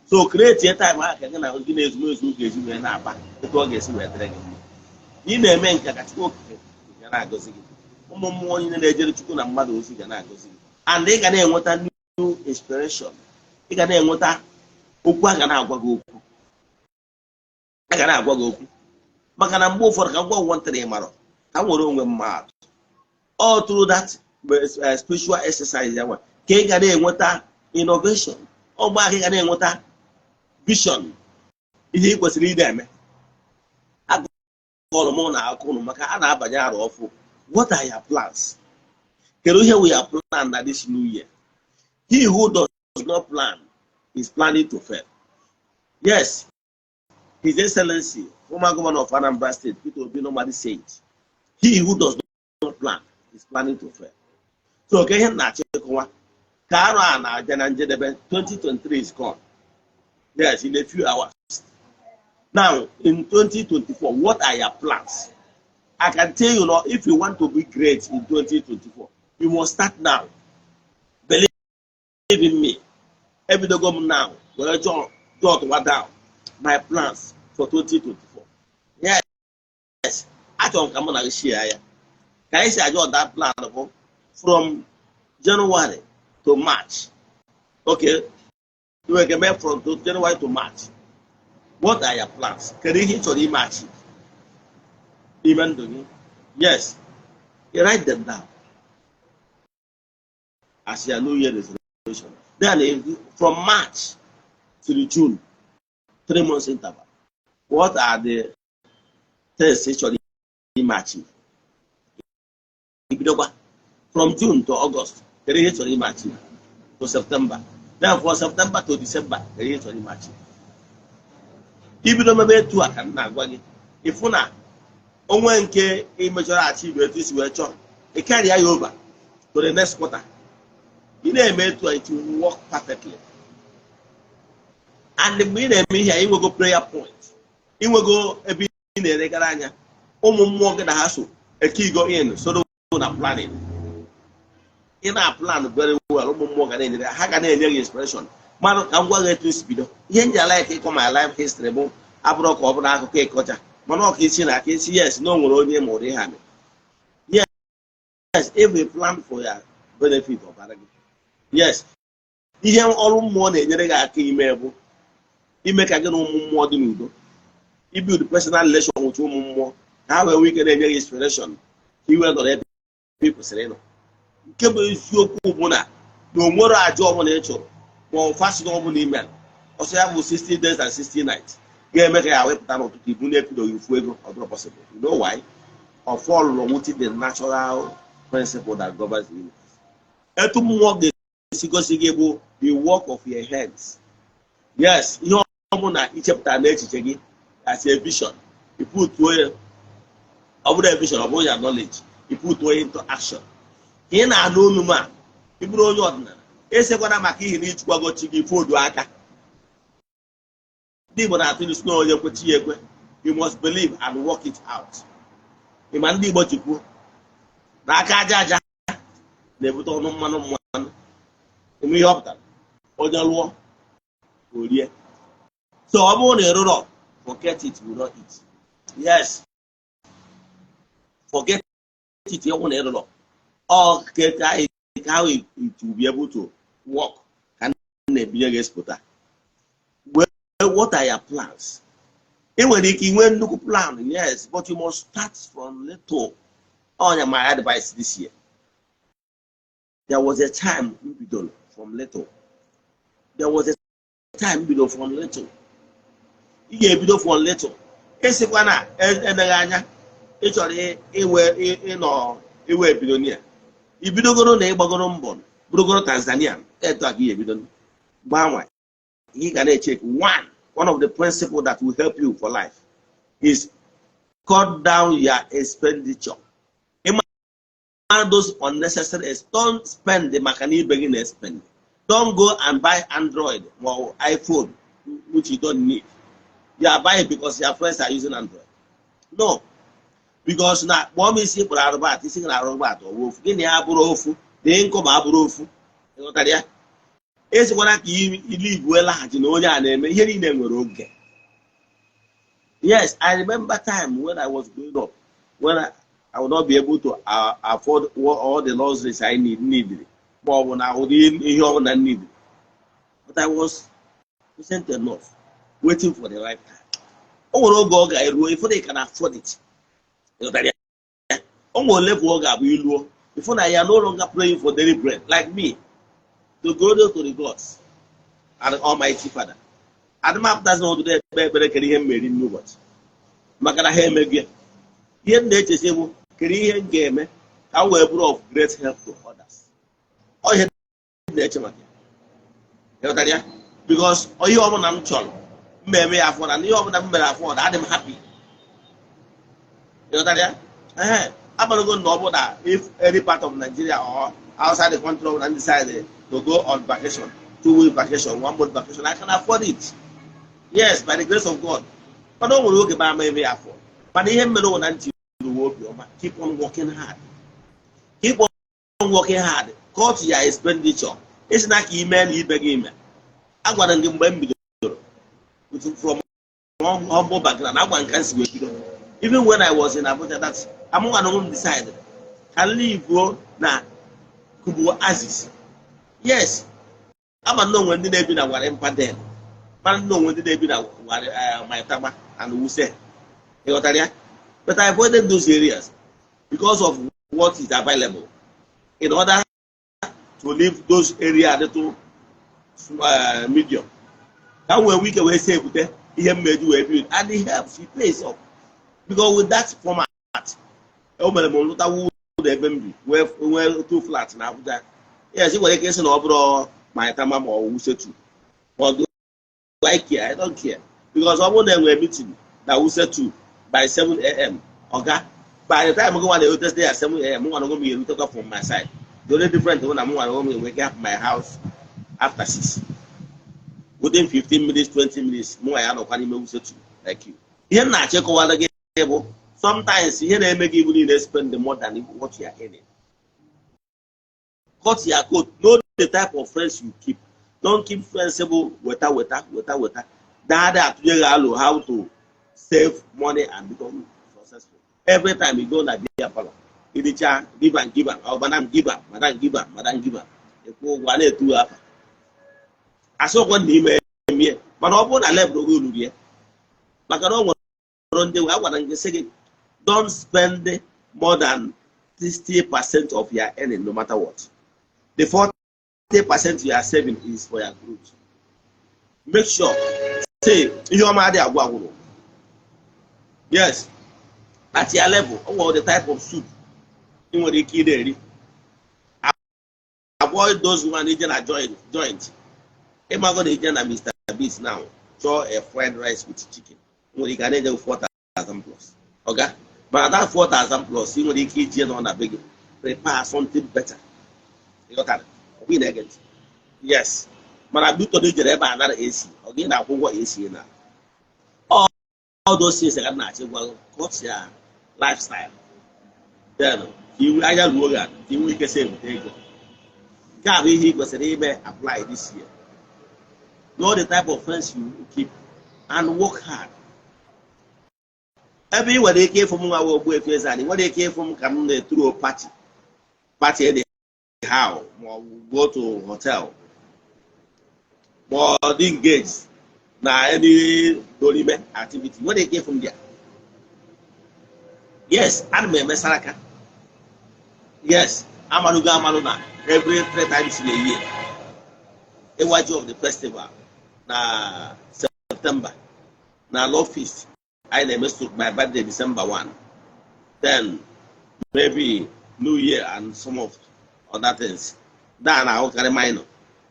So create time ahụ ka gị na gị na-ezumezu ga-eji wee na-akpa etu ọ ga-esi wee dịrị gị mma. Ị na-eme nke ka Chukwu okike ga na-agọzi gị, ụmụ mmụọ niile na-ejere Chukwu na mmadụ ozi ga na-agọzi gị, and ị ga na-enweta new inspiration. Ị ga na-enweta okwu a ga na-agwa gị okwu, a ga na-agwa gị okwu maka na mgbe ụfọdụ ka ngwa ụgwọ ntịrị ịmarọ ka nwere onwe mmadụ all through that spiritual exercise ya nwa ka ị ga na-enweta innovation. Ọgba aka ị ga na-enweta vision, ihe ị kwesịrị ide eme. Agụrụ m na akụnụ maka a na-abanye arụ ọfụ. What are your plans? Kedu ihe we are plan na this new year? He who does not plan is planning to fail. Yes, His Excellency, former governor of Anambra State, Peter Obi normally said, he who does not plan is planning to fail. So, okay, here na chekwa. Kara na Jana Njedebe 2023 is gone. Yes, in a few hours. Now, in 2024, what are your plans? I can tell you now, if you want to be great in 2024, you must start now. Believe in me. Every day go now. Well, jot down my plans for 2024. Yes. I don't come on and share. Can I say I got that plan from January to March? Okay. You recommend from January to March. What are your plans? Can you hit or March? Even doing? Yes. You write them down as your New Year resolution. Then from March to June, 3 months interval. What are the tests actually matching? From June to August, the rates are matching to September. Then from September to December, the rates are matching. If you don't make two, I can not go. If you not, only nke immature achieve this way, it carry you over to the next quarter. You never made to it will work perfectly. And the minute here, you will go prayer point. You will go a bit in a regular. More than a hassle. A key go in, so don't plan it. In our plan very well, more than anything. How can I get inspiration? Man, I'm going to speed. You like it my life history. I broke over a cake culture. Monok is in a case, yes, no more only more they have. Yes, every plan for your benefit of Arabic. Yes, you have all more than you got email. You make a good more than you do. You build personal relation with you more. How a weekend and inspiration. He will not let people say no. Keep your kubuna. No more a job on nature. More fast normal email. Also, I have 60 days and 60 nights. Get make a way to keep you fuego or possible. You know why? Or follow with the natural principle that governs the universe. And to work the work of your hands. Yes, you know, each chapter nature as a vision. You put away about the vision of all your knowledge. You put away into action. In a no man, you grow your ordinary. It's a one maki in each go to give food to Aka. You must believe and work it out. You man be what you put. Naka Jaja, never told no man of one. You may opt that. Or the law. So I'm on a road. Forget it, will not eat. Yes. Forget it, you want a road. Or get how it will be able to walk. Can be a exporter. What are your plans? Even if you went to plan, yes, but you must start from little. On my advice this year. There was a time we done from little. There was a time bido from little. Ị ga-ebido from little. Esikwa na eneghị anya ịchọrọ ịnọ iwe bidonia. Ibidogoro na ịgbagoro mbọ bụrụgoro Tanzania etu a ka ị ebido gbanwe. Ị ga na-echeck one of the principles that will help you for life is cut down your expenditure. Those unnecessary, don't spend the maka na ibe gị na-spend. Don't go and buy Android or iPhone which you don't need. You are buying because your friends are using Android. No. Because na kpọọ isi kpọrọ arụbat isi gị na arụbat ọwụ ofu gị na ya bụrụ ofu na ịnkọm abụrụ ofu. Ịghọtara ya? Esikwana ka iligwe laghachi na onye a na-eme ihe niile nwere oge. Yes, I remember time when I was growing up, when I would not be able to afford all the luxuries I needed. But when I would need, but I was patient enough, waiting for the right time. Oh, go if they can afford it. Before I am no longer praying for daily bread, like me, to go to the gods and Almighty Father. Adamap doesn't know today, better can hear me in what. Makana hear again. Here, nature say, Korean game, however, of great help to others. Oh, yeah, nature, because all you are on chol, may afford, and you are afford, I'm happy. You know that? I'm going to go know that if any part of Nigeria or outside the country and decided to go on vacation, 2-week vacation, 1-month vacation, I can afford it. Yes, by the grace of God. But don't worry about my afford. But keep on working hard. Keep on working hard. Cut your expenditure. It's not email, email. I got to give from humble background. I want to even when I was in Abuja, that's I'm going to decide. I leave go na Kubu Aziz. Yes, I'm a no when the David and Warren then. But no when the David my Tama and Wuse. But I avoided those areas because of what is available. In order to leave those areas to medium. That way we can say he made you a build and he helps, he pays up. Because with that format, we're too flat now. Yes, it was a case of my Tamam or Wuse too. But do I care? I don't care. Because I want them were meeting that Wuse too by 7 a.m. Okay? By the time I go on the hotel day at 7 a.m., I'm going to be able to talk from my side. The only difference when I'm going to wake up my house after 6. Within 15 minutes, 20 minutes, more I have no Wuse too, like you. Here now, check over again. Sometimes you make even need to spend more than what you are earning. Cut your coat. Know the type of friends you keep. Don't keep friends with. That how to save money and become successful. Every time you go to the parlor, you give and oh madam give up. You go 1 or 2 hours. I saw one email me, but I won't allow you to but I don't want. Don't spend more than 60% of your earning, no matter what. The 40% you are saving is for your growth. Make sure, say, yes, at your level, or the type of soup you want to eat. Avoid those who are eating a joint. Am I going to eat a Mr. Beast now? Show a fried rice with chicken. You can eat 4,000 plus. Okay? But that 4,000 plus, you know, the key on a big prepare something better. You got that? Win again. Yes. But I do to do another AC. Again, I won't AC now. All those things are not well, what's your lifestyle? Then you are young lawyer, you can say, there you go. Gary, he was apply this year. Know the type of friends you keep and work hard. Everywhere they came from Ogbuefi Eze-Ana, what they came from come through a party anyhow, or go to hotel, or engage na any dolime activity. What they came from there? Yes, I'm a Mesaraka. Yes, Amaluga Amaluna every 3 times in a year. a watch of the festival na September na law feast I never took my birthday December 1. Then maybe New Year and some of other things. That I carry minor.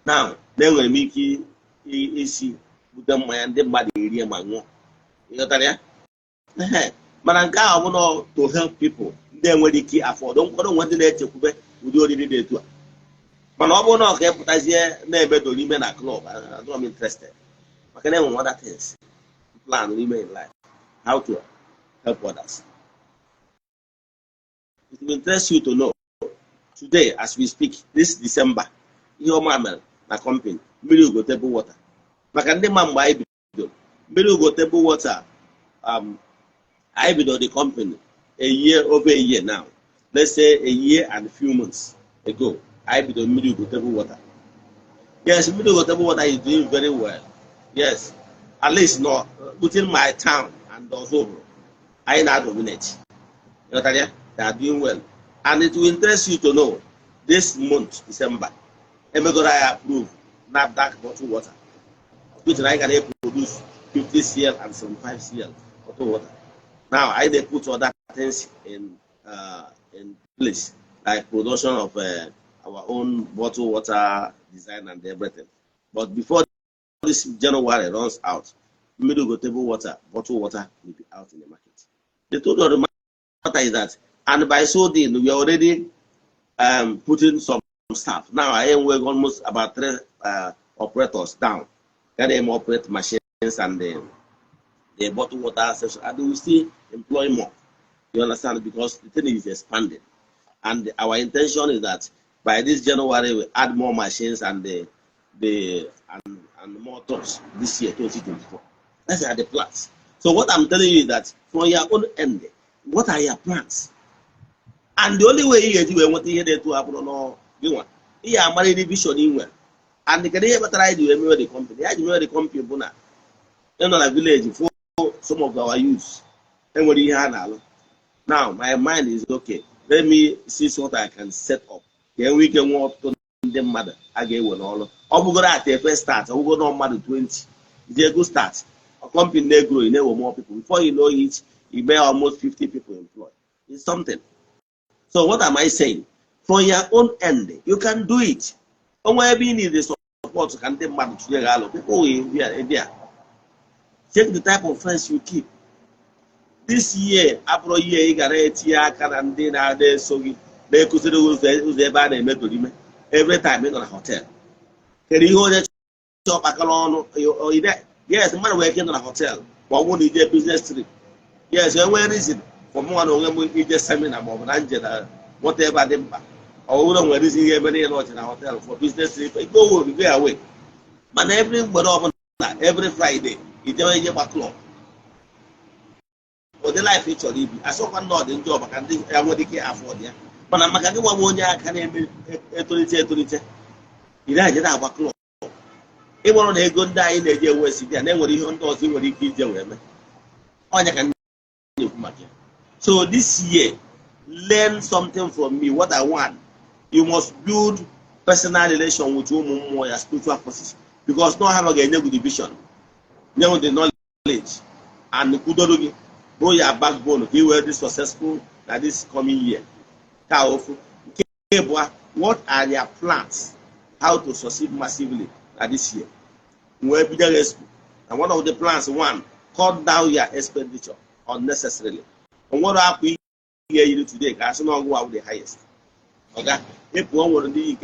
Now they will make it easy with them and them body area mango. You know that? Mananga want to help people. Then when they can afford, don't want to let you we do already do it. But I want to help us here. Never do remain a club. I'm interested. I can never want other things. Plan remain in life. How to help others. It will interest you to know today as we speak this December. Your mama na company. Mmiri go table water. Maka ndị ma mgbe anyị bido. Mmiri go table water. I bido the company over a year now. Let's say a year and a few months ago. I bido mmiri go table water. Yes, mmiri go table water is doing very well. Yes, at least not within my town and also I not dominate. You know what I mean? They are doing well, and it will interest you to know this month December. I approve NAFDAC bottled water, which I can produce 50 cl and 75 cl bottled water. Now I they put other things in place, like production of our own bottled water design and everything. But before this January runs out, middle table water, bottled water will be out in the market. The total of the matter is that, and by so doing, we are already putting some staff. Now I am working almost about 3 operators down. Let them operate machines and the bottled water section. And we still employ more. You understand? Because the thing is expanding. And our intention is that by this January we add more machines and more trucks this year, 2024. That's the plans. So what I'm telling you is that from your own end, what are your plans? And the only way you do what you hear to happen on you want. You are married vision in well. And the can ever try to remember the company. I remember the company Buna. In a village for some of our youth. And what you have now, my mind is okay. Let me see what I can set up. Then we can walk to them mother again with all. I'm going to at the first start. I'm going to mother 20. It's a good start. A company they grow, you know more people. Before you know it, you may almost 50 people employed. It's something. So what am I saying? From your own end, you can do it. And where you need the support, you can take money to the people will be there. Check the type of friends you keep. This year, after a year, you got a tia, and dinner, there, so they could who's ever they met with every time in a hotel. Can you hold a shop alone or there? Yes, the man working in a hotel. What would you do a business trip? Yes, where is it? From one of them, we just seminar about Angela, whatever them. Or where is he every lodge in a hotel for business trip? Go away. But every Friday, it's a club. For the life it's already. I saw one not in job, I can think I want to afford it. But I'm going to one year can authority. You know, you have a club. If one of the good die in the year was it, and then what you want to see what he gives you. On you can. So this year, learn something from me. What I want, you must build personal relation with your spiritual forces, because no have a good division, no the knowledge and the good boy your backbone. He will be successful at this coming year. What are their plans? How to succeed massively at this year? And one of the plans, one, cut down your expenditure unnecessarily. And what happened here you do today? Because you go out the highest. Okay, if one would be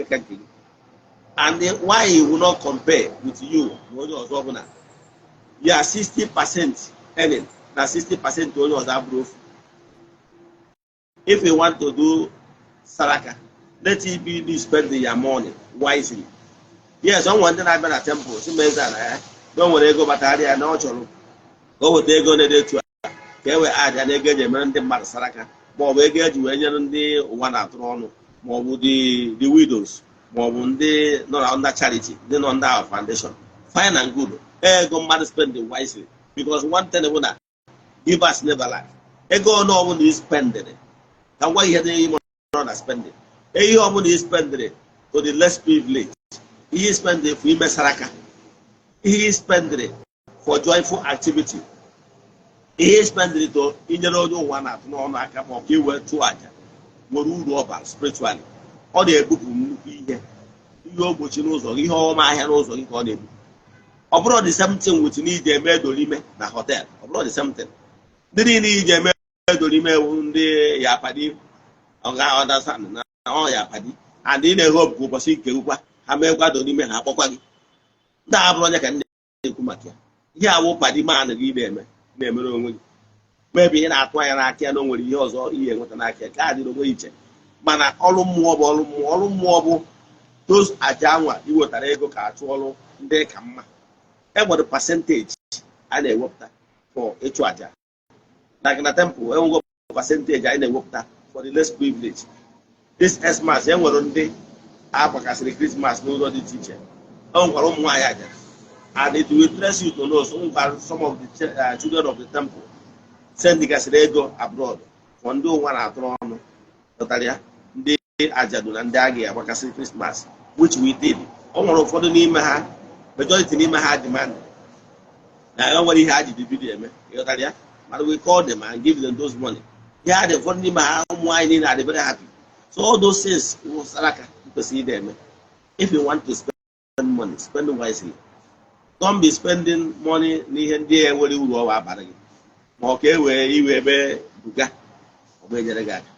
and then why you will not compare with you? You are 60% earning, now 60% to others are broke. If you want to do saraka, let it be you spend your money wisely. Yes, someone that I've been at temple, she means that don't want to go back there and not go with they go to they will add and they get a man the saraka, but we get you when the one at Toronto, more with the widows, more when they not under charity, then under our foundation. Fine and good. Go mad spend it wisely. Because one thing that give us never lie. Ego no one is spending it. And why you not spending? You only spending it to the less privileged. Ihe spending for ime saraka. Ihe spending for joyful activity. Ihe spending to inyere onye ụwa na-atụ n'ọnụ aka ma ọ ka iwe tụọ aja nwere uru ọbara spiritually. Ọ na-ebupụ nnukwu ihe ogbochi n'ụzọ gị, ihe ọma ahịa n'ụzọ gị ka ọ na-ebu. Ọ bụrụ the same thing with n'ije eme edolime na hotel. Ọ bụrụ the same thing. Ndị niile ije eme edolime ndị ya apadi ọ ga-understand na ọ ya apadi and ị na-ehope ka ụbọchị nke ukwa ha meekwa dolime ha akpọkwa gị. Ndị a bụrụ onye ka ndị na-ekwu maka ya. Ihe awụ padi man gị na-emere onwe gị. Mebi ị na-atụ anya n'aka ya na o nwere ihe ọzọ ihe enweta n'aka ya ka a dịrị onwe iche. Mana ọrụ mmụọ bụ ọrụ mmụọ bụ those aja anwa iwetara ego ka achụ ọrụ ndị ka mma. E nwere percentage a na-ewepụta for ịchụ aja. Na temple enwego percentage anyị na-ewepụta for the less privilege. This Xmas e nwere ndị agbakasịrị Christmas n'ụzọ dị iche iche. O nwekwara ụmụ nwaanyị aja. And it will interest you to know some of the children of the temple sendigasịrị ego abroad for ndị ụwa na-atụrụ ọnụ pụtara ya ndị ajadu na ndị agha agbakasịrị Christmas, which we did. O nwere ụfọdụ n'ime ha, majority n'ime ha demand na e nwere ihe ha ji bibido eme ịghọtara ya, mana we call them and give them those money. Ihe ha dị ụfọdụ n'ime ha ụmụ nwaanyị niile are very happy. So all those things saraka kwesịrị ide eme. If you want to spend money, spend wisely. Don't be spending money n'ihe ndị enwere uru ọwa abalị gị ma ọ ka e wee iwe ebe buga ọ bụ enyere gị aka.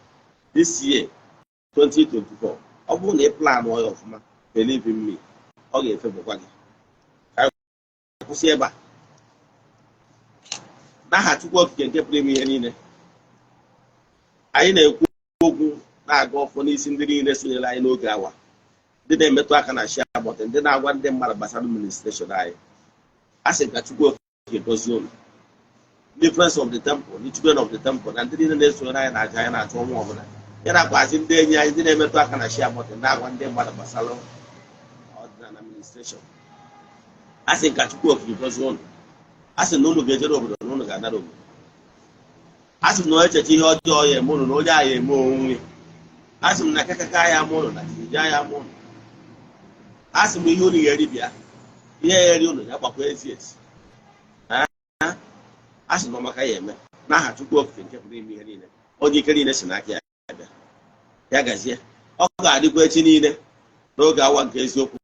This year 2024 ọ bụrụ na ị plan ya ọfụma, believe in me, ọ ga-efebụkwa gị. Ka kwụsị ebe a. N'aha Chukwu Okike nke pụrụ ime ihe niile, anyị na-ekwu okwu na-aga ọfọ n'isi ndị niile sonyere anyị n'oge awa, ndị na-emetụ aka na share button, ndị na-agwa ndị mmadụ gbasara administration anyị. A sị ka Chukwu Okike gozie unu. The friends of the temple, the children of the temple, na ndị niile na-esonyere anyị na-aja anyị na-achọ ọnwa ọbụla. Ya na-akwazi ndị enyi anyị ndị na-emetụ aka na share button na-agwa ndị mmadụ gbasara ọdịnala administration. A sị ka Chukwu Okike gozie unu. A sị na unu ga-ejere obodo na unu ga-anara obodo. A sị na onye echeche ihe ọjọọ ya eme unu na onye agha eme onwe. A sị m na kakaka ya ama unu na jiji ya ama unu. A sị m ihe unu ga-eri bịa, ihe ya eri unu ya gbakwa ezi ezi. A sị na ọmaka ya eme n'aha Chukwu Okike nke pụrụ ime ihe niile. Onye ike niile si n'aka ya bịa. Ya gazie. Ọ ga-adịkwa echi niile n'oge awa nke eziokwu.